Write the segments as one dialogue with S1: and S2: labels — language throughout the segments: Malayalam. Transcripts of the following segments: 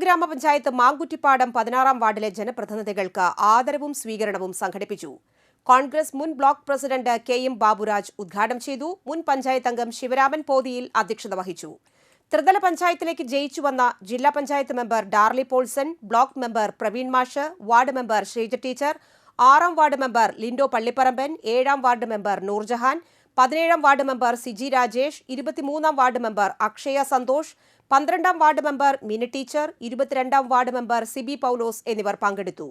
S1: ഗ്രാമപഞ്ചായത്ത് മാങ്കുറ്റിപ്പാടം 16-ാം വാർഡിലെ ജനപ്രതിനിധികൾക്ക് ആദരവും സ്വീകരണവും സംഘടിപ്പിച്ചു. കോൺഗ്രസ് മുൻ ബ്ലോക്ക് പ്രസിഡന്റ് കെ.എം. ബാബുരാജ് ഉദ്ഘാടനം ചെയ്തു. മുൻ പഞ്ചായത്ത് അംഗം ശിവരാമൻ പോതിയിൽ അധ്യക്ഷത വഹിച്ചു. ത്രിതല പഞ്ചായത്തിലേക്ക് ജയിച്ചു വന്ന ജില്ലാ panchayat member Darly Paulson, block member Praveen മാഷ്, വാർഡ് മെമ്പർ ശ്രീജ ടീച്ചർ, 6-ാം വാർഡ് മെമ്പർ ലിൻഡോ പള്ളിപ്പറമ്പൻ, 7-ാം വാർഡ് മെമ്പർ നൂർജഹാൻ, 17-ാം വാർഡ് മെമ്പർ സിജി രാജേഷ്, 23-ാം വാർഡ് മെമ്പർ അക്ഷയ സന്തോഷ്, 12-ാം വാർഡ് മെമ്പർ മിനി ടീച്ചർ, 22-ാം വാർഡ് മെമ്പർ സിബി പൗലോസ് എന്നിവർ പങ്കെടുത്തു.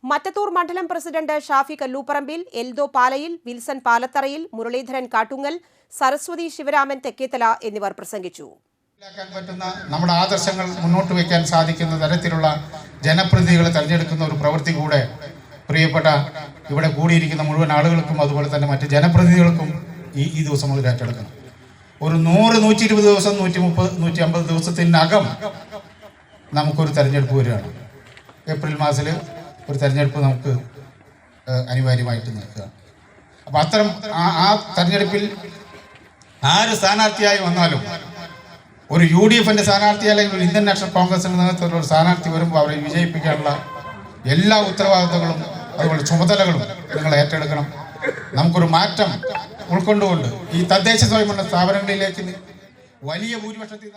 S1: മറ്റത്തൂർ മണ്ഡലം പ്രസിഡന്റ് ഷാഫി കല്ലൂപ്പറമ്പിൽ, എൽദോ പാലയിൽ, വിൽസൺ പാലത്തറയിൽ, മുരളീധരൻ കാട്ടുങ്ങൽ, സരസ്വതി ശിവരാമൻ തെക്കേത്തല എന്നിവർ പ്രസംഗിച്ചു.
S2: നമ്മുടെ ആദർശങ്ങൾ മുന്നോട്ട് വയ്ക്കാൻ സാധിക്കുന്ന തരത്തിലുള്ള ജനപ്രതിനിധികളെ തെരഞ്ഞെടുക്കുന്ന ഒരു പ്രവൃത്തി കൂടെ പ്രിയപ്പെട്ട ഇവിടെ കൂടിയിരിക്കുന്ന മുഴുവൻ ആളുകൾക്കും അതുപോലെ തന്നെ മറ്റ് ജനപ്രതിനിധികൾക്കും ഈ ദിവസം മുതൽ ഏറ്റെടുക്കണം. ഒരു 100, 120 ദിവസം, 130, 150 ദിവസത്തിനകം നമുക്കൊരു തെരഞ്ഞെടുപ്പ് വരികയാണ്. ഏപ്രിൽ മാസത്തിൽ ഒരു തെരഞ്ഞെടുപ്പ് നമുക്ക് അനിവാര്യമായിട്ട് നിൽക്കുകയാണ്. അപ്പം അത്തരം ആ തെരഞ്ഞെടുപ്പിൽ ആര് സ്ഥാനാർത്ഥിയായി വന്നാലും, ഒരു UDFന്റെ സ്ഥാനാർത്ഥി അല്ലെങ്കിൽ ഒരു ഇന്ത്യൻ നാഷണൽ കോൺഗ്രസിന്റെ നേതൃത്വത്തിലുള്ള ഒരു സ്ഥാനാർത്ഥി വരുമ്പോൾ അവരെ വിജയിപ്പിക്കാനുള്ള എല്ലാ ഉത്തരവാദിത്തങ്ങളും അതുപോലെ ചുമതലകളും നിങ്ങൾ ഏറ്റെടുക്കണം. നമുക്കൊരു മാറ്റം ഉൾക്കൊണ്ടുകൊണ്ട് ഈ തദ്ദേശ സ്വയംഭരണ സ്ഥാപനങ്ങളിലേക്ക് വലിയ ഭൂരിപക്ഷത്തിൽ